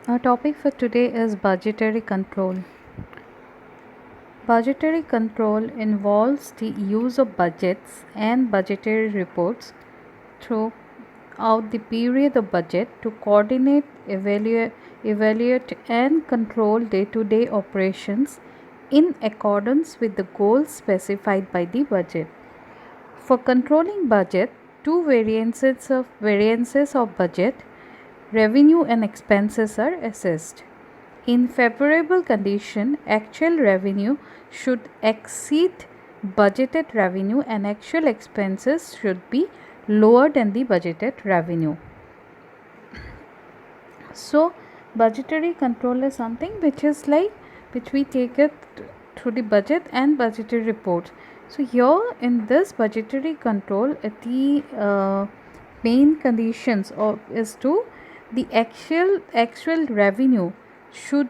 Our topic for today is budgetary control. Budgetary control involves the use of budgets and budgetary reports throughout the period of budget to coordinate, evaluate and control day-to-day operations in accordance with the goals specified by the budget. For controlling budget, two variances of budget, revenue and expenses are assessed. In favorable condition, actual revenue should exceed budgeted revenue and actual expenses should be lower than the budgeted revenue. So, budgetary control is something which we take it through the budget and budgetary reports. So, here in this budgetary control, the main conditions is to the actual revenue should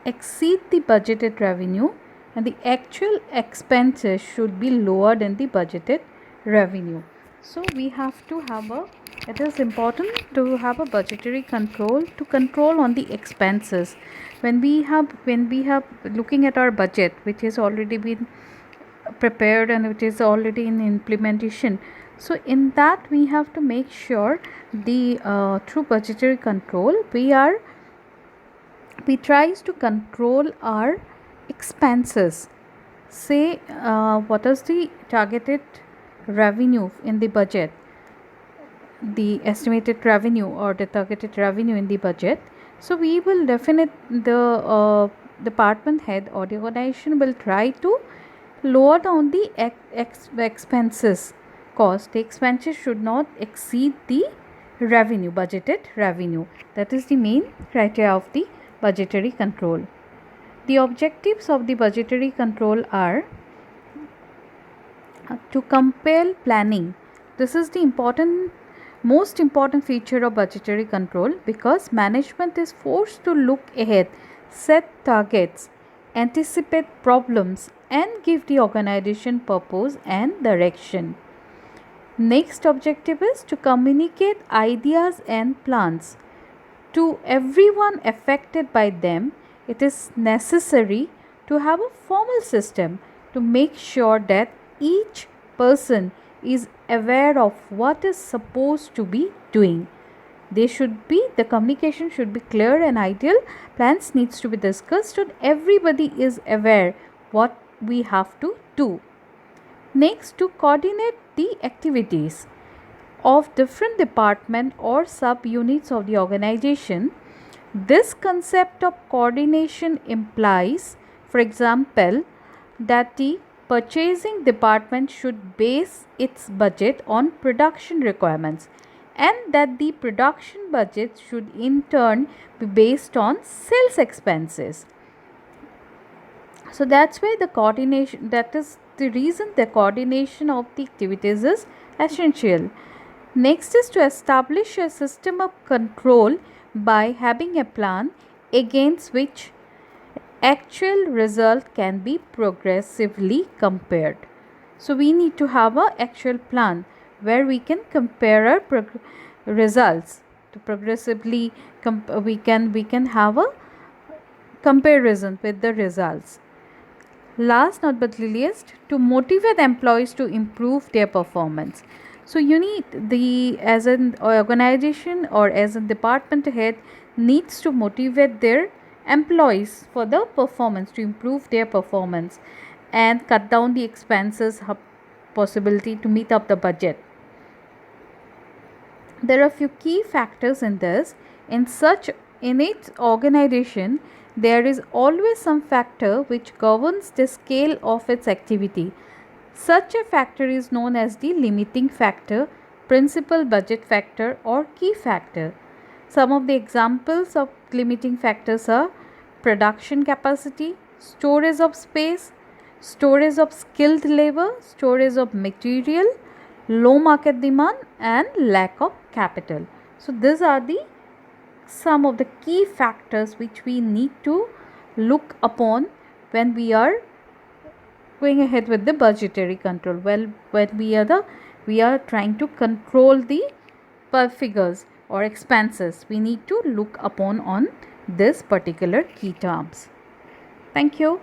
exceed the budgeted revenue and the actual expenses should be lower than the budgeted revenue. So we have to have it is important to have a budgetary control to control on the expenses. When we have looking at our budget, which is already been prepared and which is already in implementation, so in that we have to make sure the through budgetary control we tries to control our expenses. Say what is the targeted revenue in the budget, the estimated revenue or the targeted revenue in the budget. So we will the department head or the organization will try to lower down the expenses cost. The expenses should not exceed the revenue, budgeted revenue. That is the main criteria of the budgetary control. The objectives of the budgetary control are to compel planning. This is the most important feature of budgetary control because management is forced to look ahead, set targets, anticipate problems and give the organization purpose and direction. Next objective is to communicate ideas and plans to everyone affected by them. It is necessary to have a formal system to make sure that each person is aware of what is supposed to be doing. The communication should be clear and ideal. Plans needs to be discussed and everybody is aware what we have to do. Next, to coordinate the activities of different department or sub-units of the organization. This concept of coordination implies, for example, that the purchasing department should base its budget on production requirements and that the production budget should in turn be based on sales expenses. So that's why that is the reason the coordination of the activities is essential. Next is to establish a system of control by having a plan against which actual result can be progressively compared. So we need to have an actual plan where we can compare our results to progressively we can have a comparison with the results. Last not but least, to motivate employees to improve their performance. So you need as an organization or as a department head needs to motivate their employees for the performance, to improve their performance and cut down the expenses possibility to meet up the budget. There are a few key factors in this. In its organization, there is always some factor which governs the scale of its activity. Such a factor is known as the limiting factor, principal budget factor or key factor. Some of the examples of limiting factors are production capacity, storage of space, storage of skilled labor, storage of material, low market demand and lack of capital. So these are some of the key factors which we need to look upon when we are going ahead with the budgetary control. Well, when we are trying to control the per figures or expenses, we need to look upon on this particular key terms. Thank you.